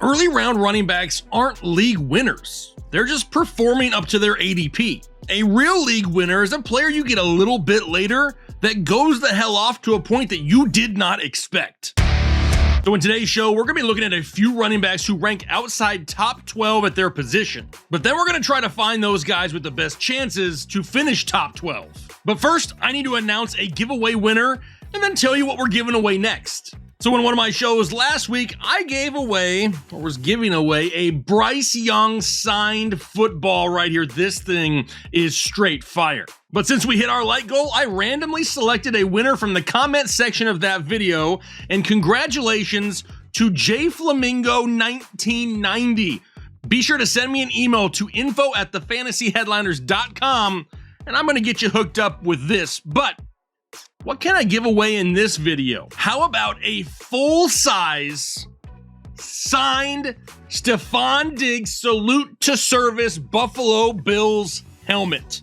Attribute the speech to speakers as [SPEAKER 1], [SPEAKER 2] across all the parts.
[SPEAKER 1] Early round running backs aren't league winners. They're just performing up to their ADP. A real league winner is a player you get a little bit later that goes the hell off to a point that you did not expect. So in today's show, we're going to be looking at a few running backs who rank outside top 12 at their position. But then we're going to try to find those guys with the best chances to finish top 12. But first, I need to announce a giveaway winner and then tell you what we're giving away next. So in one of my shows last week, I was giving away a Bryce Young signed football right here. This thing is straight fire. But since we hit our like goal, I randomly selected a winner from the comment section of that video, and congratulations to JFlamingo1990. Be sure to send me an email to info@thefantasyheadliners.com, and I'm going to get you hooked up with this. But what can I give away in this video? How about a full-size, signed Stefon Diggs Salute to Service Buffalo Bills helmet?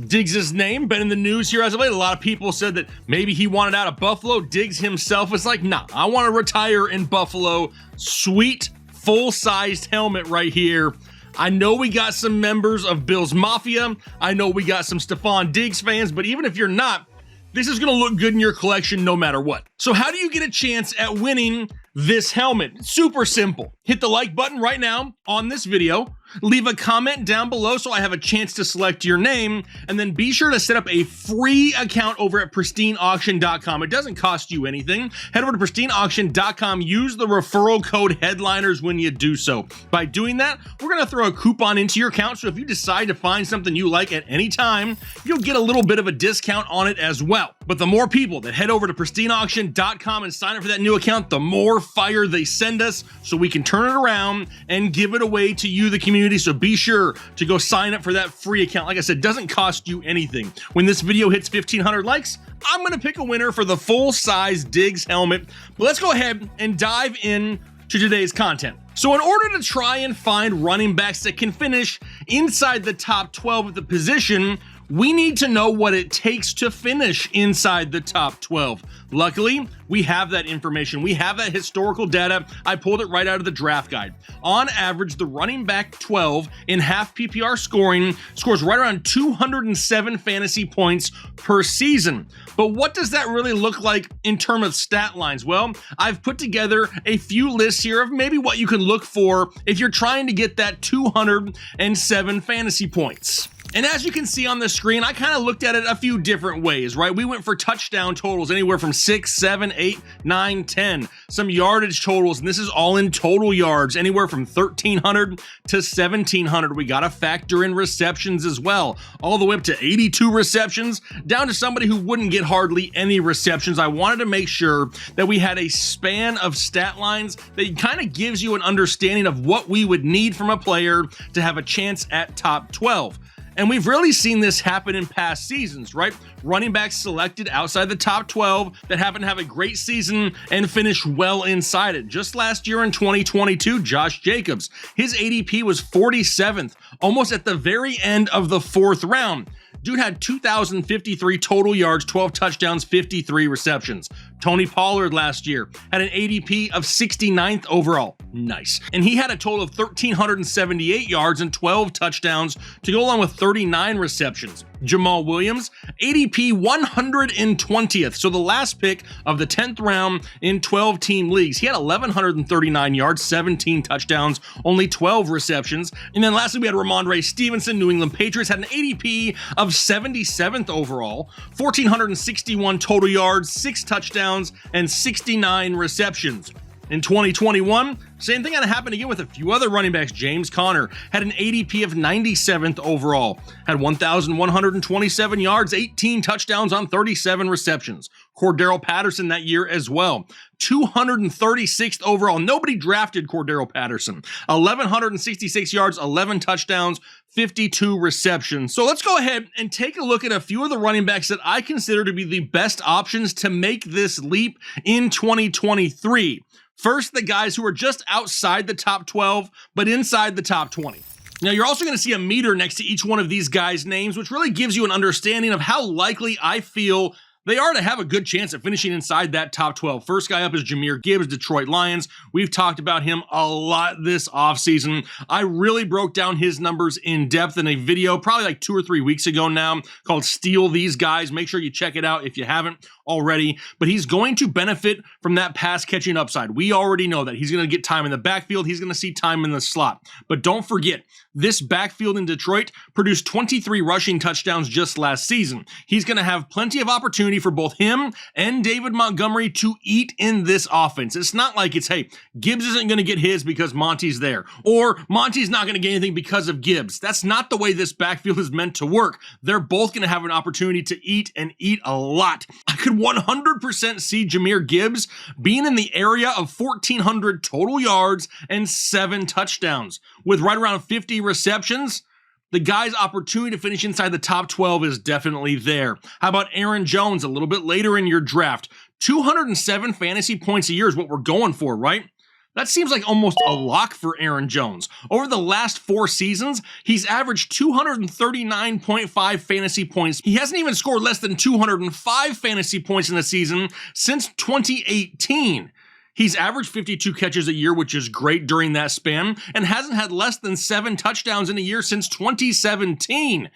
[SPEAKER 1] Diggs' name been in the news here as of late. A lot of people said that maybe he wanted out of Buffalo. Diggs himself was like, nah, I want to retire in Buffalo. Sweet, full-sized helmet right here. I know we got some members of Bills Mafia. I know we got some Stefon Diggs fans, but even if you're not, this is going to look good in your collection no matter what. So how do you get a chance at winning this helmet? It's super simple. Hit the like button right now on this video. Leave a comment down below so I have a chance to select your name, and then be sure to set up a free account over at pristineauction.com. It doesn't cost you anything. Head over to pristineauction.com. Use the referral code headliners when you do so. By doing that, we're going to throw a coupon into your account, so if you decide to find something you like at any time, you'll get a little bit of a discount on it as well. But the more people that head over to pristineauction.com and sign up for that new account, the more fire they send us so we can turn it around and give it away to you, the community. So be sure to go sign up for that free account. Like I said, doesn't cost you anything. When this video hits 1,500 likes, I'm going to pick a winner for the full-size Diggs helmet. But let's go ahead and dive in to today's content. So in order to try and find running backs that can finish inside the top 12 at the position, we need to know what it takes to finish inside the top 12. Luckily, we have that information. We have that historical data. I pulled it right out of the draft guide. On average, the running back 12 in half PPR scoring scores right around 207 fantasy points per season. But what does that really look like in terms of stat lines? Well, I've put together a few lists here of maybe what you can look for if you're trying to get that 207 fantasy points. And as you can see on the screen, I kind of looked at it a few different ways, right? We went for touchdown totals anywhere from 6, 7, 8, 9, 10. Some yardage totals, and this is all in total yards, anywhere from 1,300 to 1,700. We got to factor in receptions as well, all the way up to 82 receptions, down to somebody who wouldn't get hardly any receptions. I wanted to make sure that we had a span of stat lines that kind of gives you an understanding of what we would need from a player to have a chance at top 12. And we've really seen this happen in past seasons, right? Running backs selected outside the top 12 that happen to have a great season and finish well inside it. Just last year in 2022, Josh Jacobs, his ADP was 47th, almost at the very end of the 4th round. Dude had 2,053 total yards, 12 touchdowns, 53 receptions. Tony Pollard last year had an ADP of 69th overall. Nice. And he had a total of 1,378 yards and 12 touchdowns to go along with 39 receptions. Jamal Williams, ADP 120th, so the last pick of the 10th round in 12-team leagues. He had 1,139 yards, 17 touchdowns, only 12 receptions. And then lastly, we had Ramondre Stevenson. New England Patriots had an ADP of 77th overall, 1,461 total yards, 6 touchdowns, and 69 receptions. In 2021, same thing kind of happened again with a few other running backs. James Conner had an ADP of 97th overall, had 1,127 yards, 18 touchdowns on 37 receptions. Cordero Patterson that year as well, 236th overall. Nobody drafted Cordero Patterson. 1,166 yards, 11 touchdowns, 52 receptions. So let's go ahead and take a look at a few of the running backs that I consider to be the best options to make this leap in 2023. First, the guys who are just outside the top 12, but inside the top 20. Now, you're also going to see a meter next to each one of these guys' names, which really gives you an understanding of how likely I feel they are to have a good chance at finishing inside that top 12. First guy up is Jahmyr Gibbs, Detroit Lions. We've talked about him a lot this offseason. I really broke down his numbers in depth in a video probably like 2 or 3 weeks ago now called Steal These Guys. Make sure you check it out if you haven't already. But he's going to benefit from that pass catching upside. We already know that. He's going to get time in the backfield. He's going to see time in the slot. But don't forget, this backfield in Detroit produced 23 rushing touchdowns just last season. He's going to have plenty of opportunity for both him and David Montgomery to eat in this offense. It's not like it's, hey, Gibbs isn't going to get his because Monty's there, or Monty's not going to get anything because of Gibbs. That's not the way this backfield is meant to work. They're both going to have an opportunity to eat and eat a lot. I could 100% see Jahmyr Gibbs being in the area of 1,400 total yards and 7 touchdowns. With right around 50 receptions, the guy's opportunity to finish inside the top 12 is definitely there. How about Aaron Jones a little bit later in your draft? 207 fantasy points a year is what we're going for, right? That seems like almost a lock for Aaron Jones. Over the last 4 seasons, he's averaged 239.5 fantasy points. He hasn't even scored less than 205 fantasy points in the season since 2018. He's averaged 52 catches a year, which is great during that span, and hasn't had less than 7 touchdowns in a year since 2017.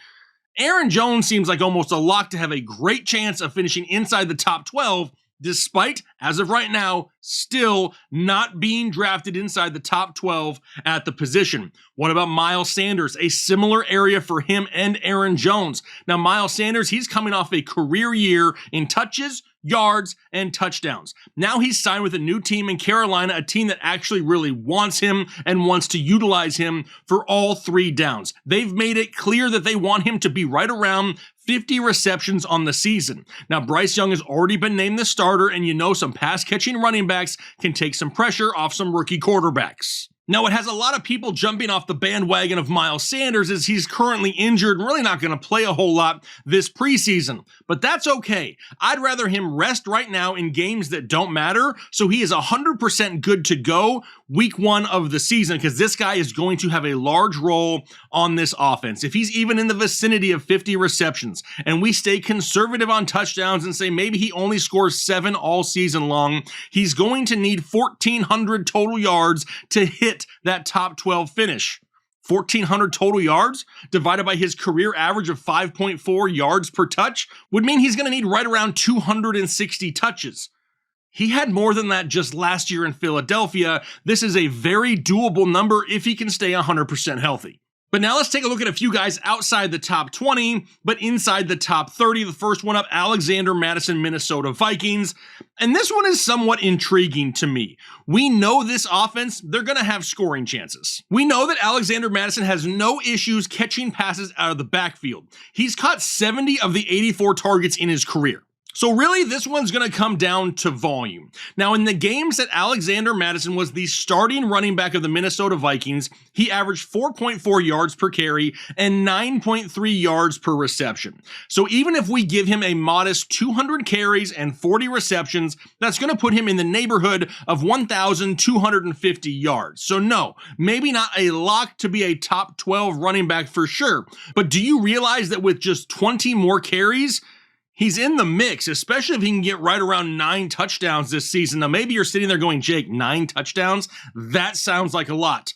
[SPEAKER 1] Aaron Jones seems like almost a lock to have a great chance of finishing inside the top 12, despite, as of right now, still not being drafted inside the top 12 at the position. What about Miles Sanders? A similar area for him and Aaron Jones. Now, Miles Sanders, he's coming off a career year in touches, yards, and touchdowns. Now he's signed with a new team in Carolina, a team that actually really wants him and wants to utilize him for all 3 downs. They've made it clear that they want him to be right around 50 receptions on the season. Now, Bryce Young has already been named the starter, and you know some pass-catching running backs can take some pressure off some rookie quarterbacks. Now, what has a lot of people jumping off the bandwagon of Miles Sanders is he's currently injured and really not going to play a whole lot this preseason. But that's okay. I'd rather him rest right now in games that don't matter, so he is 100% good to go week 1 of the season, because this guy is going to have a large role on this offense. If he's even in the vicinity of 50 receptions, and we stay conservative on touchdowns and say maybe he only scores 7 all season long, he's going to need 1,400 total yards to hit that top 12 finish. 1,400 total yards divided by his career average of 5.4 yards per touch would mean he's going to need right around 260 touches. He had more than that just last year in Philadelphia. This is a very doable number if he can stay 100% healthy. But now let's take a look at a few guys outside the top 20, but inside the top 30. The first one up, Alexander Mattison, Minnesota Vikings. And this one is somewhat intriguing to me. We know this offense, they're going to have scoring chances. We know that Alexander Mattison has no issues catching passes out of the backfield. He's caught 70 of the 84 targets in his career. So really, this one's going to come down to volume. Now, in the games that Alexander Mattison was the starting running back of the Minnesota Vikings, he averaged 4.4 yards per carry and 9.3 yards per reception. So even if we give him a modest 200 carries and 40 receptions, that's going to put him in the neighborhood of 1,250 yards. So no, maybe not a lock to be a top 12 running back for sure. But do you realize that with just 20 more carries, he's in the mix, especially if he can get right around 9 touchdowns this season. Now, maybe you're sitting there going, Jake, 9 touchdowns? That sounds like a lot.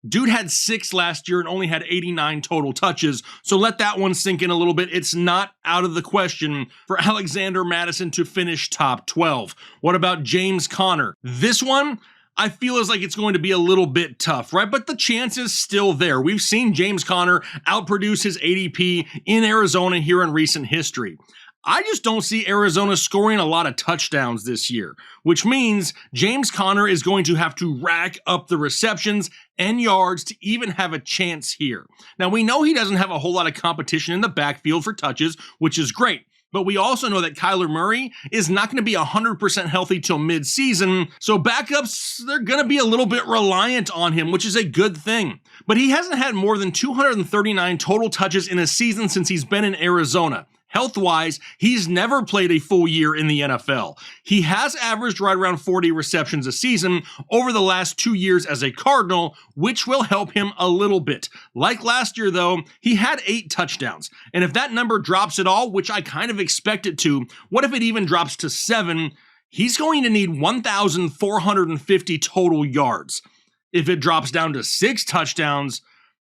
[SPEAKER 1] Dude had 6 last year and only had 89 total touches, so let that one sink in a little bit. It's not out of the question for Alexander Mattison to finish top 12. What about James Conner? This one, I feel is like it's going to be a little bit tough, right? But the chance is still there. We've seen James Conner outproduce his ADP in Arizona here in recent history. I just don't see Arizona scoring a lot of touchdowns this year, which means James Conner is going to have to rack up the receptions and yards to even have a chance here. Now, we know he doesn't have a whole lot of competition in the backfield for touches, which is great. But we also know that Kyler Murray is not going to be 100% healthy till mid-season, so backups, they're going to be a little bit reliant on him, which is a good thing. But he hasn't had more than 239 total touches in a season since he's been in Arizona. Health-wise, he's never played a full year in the NFL. He has averaged right around 40 receptions a season over the last 2 years as a Cardinal, which will help him a little bit. Like last year, though, he had 8 touchdowns. And if that number drops at all, which I kind of expect it to, what if it even drops to 7? He's going to need 1,450 total yards. If it drops down to 6 touchdowns,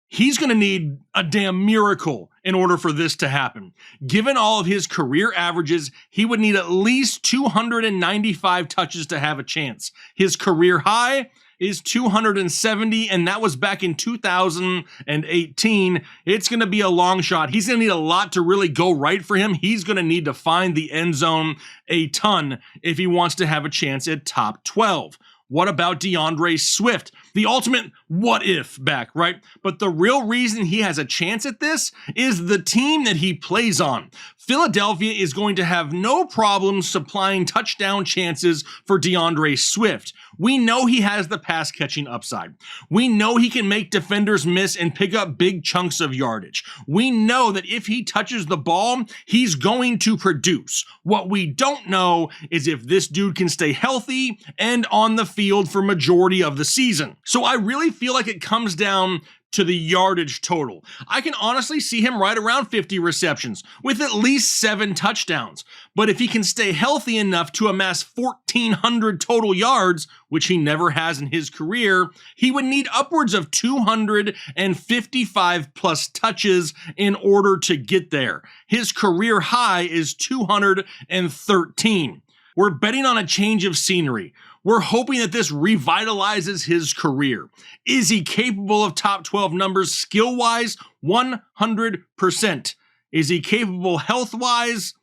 [SPEAKER 1] he's going to need a damn miracle in order for this to happen. Given all of his career averages, he would need at least 295 touches to have a chance. His career high is 270, and that was back in 2018. It's going to be a long shot. He's going to need a lot to really go right for him. He's going to need to find the end zone a ton if he wants to have a chance at top 12. What about DeAndre Swift? The ultimate what if back, right? But the real reason he has a chance at this is the team that he plays on. Philadelphia is going to have no problem supplying touchdown chances for DeAndre Swift. We know he has the pass catching upside. We know he can make defenders miss and pick up big chunks of yardage. We know that if he touches the ball, he's going to produce. What we don't know is if this dude can stay healthy and on the field for majority of the season. So I really feel like it comes down to the yardage total. I can honestly see him right around 50 receptions with at least 7 touchdowns. But if he can stay healthy enough to amass 1,400 total yards, which he never has in his career, he would need upwards of 255 plus touches in order to get there. His career high is 213. We're betting on a change of scenery. We're hoping that this revitalizes his career. Is he capable of top 12 numbers skill-wise? 100%. Is he capable health-wise?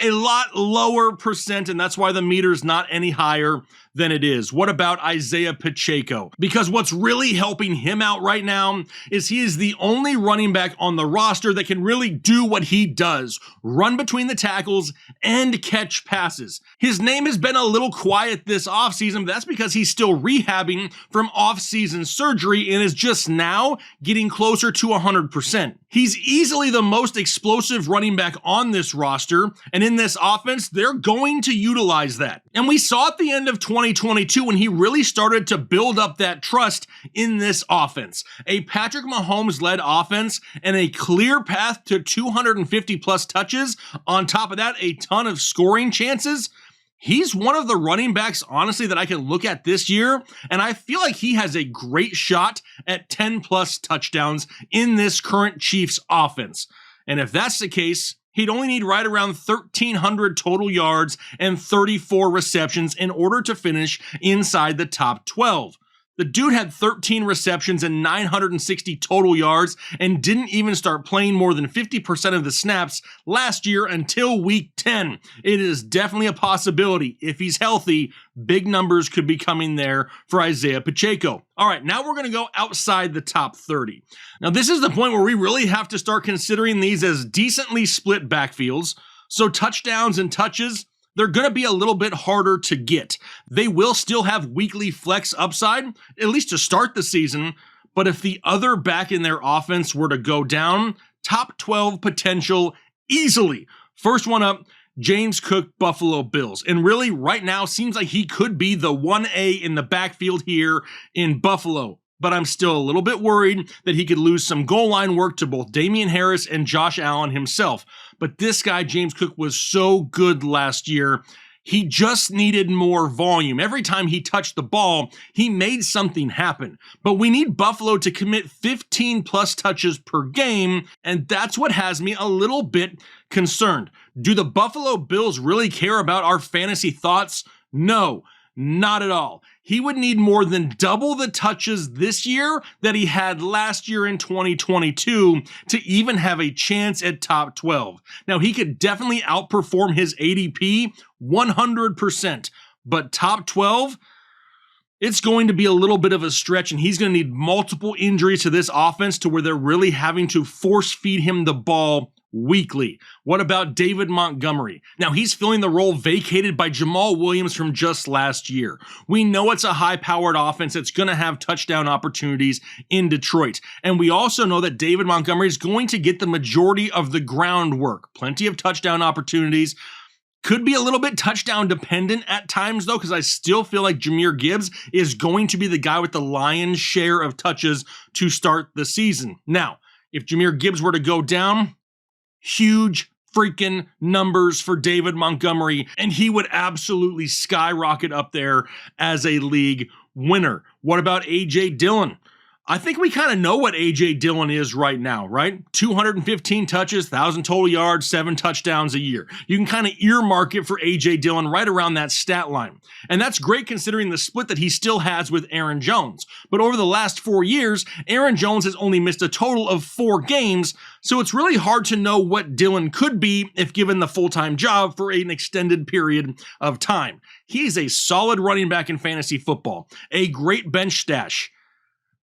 [SPEAKER 1] A lot lower percent, and that's why the meter's not any higher than it is. What about Isaiah Pacheco? Because what's really helping him out right now is he is the only running back on the roster that can really do what he does, run between the tackles and catch passes. His name has been a little quiet this offseason, but that's because he's still rehabbing from offseason surgery and is just now getting closer to 100%. He's easily the most explosive running back on this roster, and in this offense, they're going to utilize that. And we saw at the end of 2022 when he really started to build up that trust in this offense. A Patrick Mahomes-led offense and a clear path to 250 plus touches. On top of that, a ton of scoring chances. He's one of the running backs, honestly, that I can look at this year, and I feel like he has a great shot at 10 plus touchdowns in this current Chiefs offense. And if that's the case, he'd only need right around 1,300 total yards and 34 receptions in order to finish inside the top 12. The dude had 13 receptions and 960 total yards and didn't even start playing more than 50% of the snaps last year until week 10. It is definitely a possibility. If he's healthy, big numbers could be coming there for Isaiah Pacheco. All right, now we're going to go outside the top 30. Now, this is the point where we really have to start considering these as decently split backfields. So touchdowns and touches, they're going to be a little bit harder to get. They will still have weekly flex upside, at least to start the season, but if the other back in their offense were to go down, top 12 potential easily. First one up, James Cook, Buffalo Bills. And really, right now, seems like he could be the 1A in the backfield here in Buffalo. But I'm still a little bit worried that he could lose some goal line work to both Damian Harris and Josh Allen himself. But this guy, James Cook, was so good last year. He just needed more volume. Every time he touched the ball, he made something happen. But we need Buffalo to commit 15 plus touches per game, and that's what has me a little bit concerned. Do the Buffalo Bills really care about our fantasy thoughts? No, not at all. He would need more than double the touches this year that he had last year in 2022 to even have a chance at top 12. Now, he could definitely outperform his ADP 100%, but top 12, it's going to be a little bit of a stretch, and he's going to need multiple injuries to this offense to where they're really having to force feed him the ball weekly. What about David Montgomery? Now, he's filling the role vacated by Jamal Williams from just last year. We know it's a high-powered offense that's going to have touchdown opportunities in Detroit. And we also know that David Montgomery is going to get the majority of the groundwork. Plenty of touchdown opportunities. Could be a little bit touchdown dependent at times, though, because I still feel like Jahmyr Gibbs is going to be the guy with the lion's share of touches to start the season. Now, if Jahmyr Gibbs were to go down, huge freaking numbers for David Montgomery, and he would absolutely skyrocket up there as a league winner. What about A.J. Dillon? I think we kind of know what A.J. Dillon is right now, right? 215 touches, 1,000 total yards, 7 touchdowns a year. You can kind of earmark it for A.J. Dillon right around that stat line. And that's great considering the split that he still has with Aaron Jones. But over the last 4 years, Aaron Jones has only missed a total of 4 games, so it's really hard to know what Dillon could be if given the full-time job for an extended period of time. He's a solid running back in fantasy football, a great bench stash.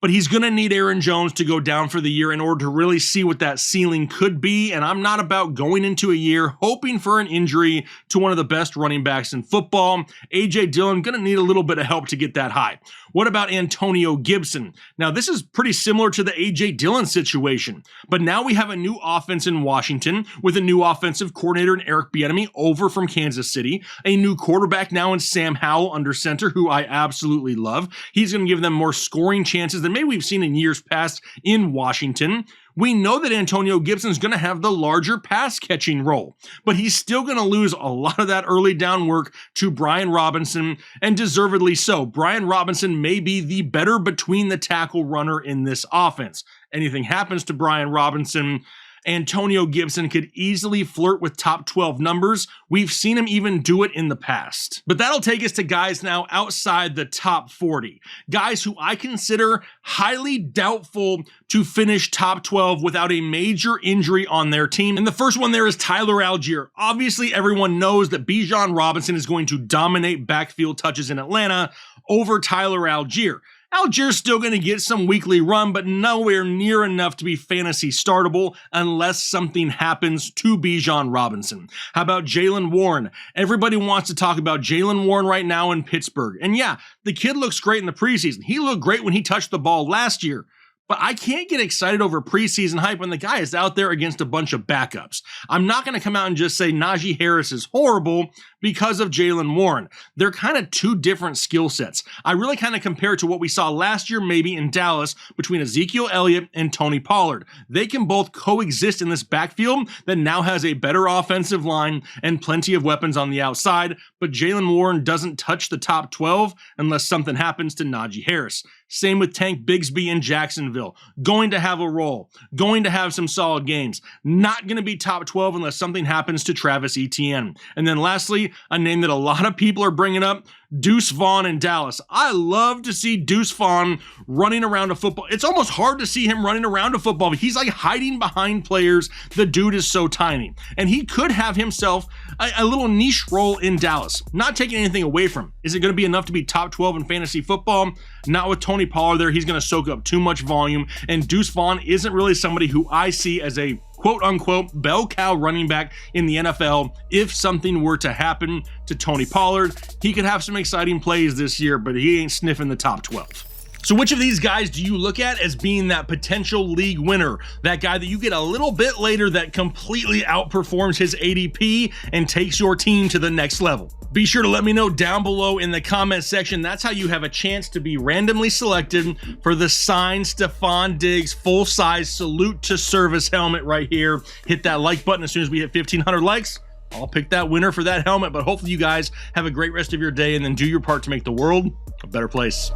[SPEAKER 1] But he's going to need Aaron Jones to go down for the year in order to really see what that ceiling could be. And I'm not about going into a year hoping for an injury to one of the best running backs in football. A.J. Dillon going to need a little bit of help to get that high. What about Antonio Gibson? Now, this is pretty similar to the A.J. Dillon situation. But now we have a new offense in Washington with a new offensive coordinator in Eric Bieniemy over from Kansas City. A new quarterback now in Sam Howell under center, who I absolutely love. He's going to give them more scoring chances than maybe we've seen in years past in Washington. We know that Antonio Gibson is going to have the larger pass catching role, but he's still going to lose a lot of that early down work to Brian Robinson, and deservedly so. Brian Robinson may be the better between the tackle runner in this offense. Anything happens to Brian Robinson, Antonio Gibson could easily flirt with top 12 numbers. We've seen him even do it in the past. But that'll take us to guys now outside the top 40. Guys who I consider highly doubtful to finish top 12 without a major injury on their team. And the first one there is Tyler Algier. Obviously, everyone knows that Bijan Robinson is going to dominate backfield touches in Atlanta over Tyler Algier. Algier's still going to get some weekly run, but nowhere near enough to be fantasy startable unless something happens to Bijan Robinson. How about Jaylen Warren? Everybody wants to talk about Jaylen Warren right now in Pittsburgh. And yeah, the kid looks great in the preseason. He looked great when he touched the ball last year. But I can't get excited over preseason hype when the guy is out there against a bunch of backups. I'm not going to come out and just say Najee Harris is horrible because of Jaylen Warren. They're kind of two different skill sets. I really kind of compare it to what we saw last year maybe in Dallas between Ezekiel Elliott and Tony Pollard. They can both coexist in this backfield that now has a better offensive line and plenty of weapons on the outside, but Jaylen Warren doesn't touch the top 12 unless something happens to Najee Harris. Same with Tank Bigsby in Jacksonville. Going to have a role. Going to have some solid games. Not going to be top 12 unless something happens to Travis Etienne. And then lastly, a name that a lot of people are bringing up, Deuce Vaughn in Dallas. I love to see Deuce Vaughn running around a football. It's almost hard to see him running around a football, but he's like hiding behind players. The dude is so tiny. And he could have himself a little niche role in Dallas. Not taking anything away from him. Is it going to be enough to be top 12 in fantasy football? Not with Tony Pollard there. He's going to soak up too much volume. And Deuce Vaughn isn't really somebody who I see as a quote-unquote bell cow running back in the NFL. If something were to happen to Tony Pollard, he could have some exciting plays this year, but he ain't sniffing the top 12. So which of these guys do you look at as being that potential league winner? That guy that you get a little bit later that completely outperforms his ADP and takes your team to the next level? Be sure to let me know down below in the comment section. That's how you have a chance to be randomly selected for the signed Stefon Diggs full-size salute to service helmet right here. Hit that like button as soon as we hit 1,500 likes. I'll pick that winner for that helmet, but hopefully you guys have a great rest of your day and then do your part to make the world a better place.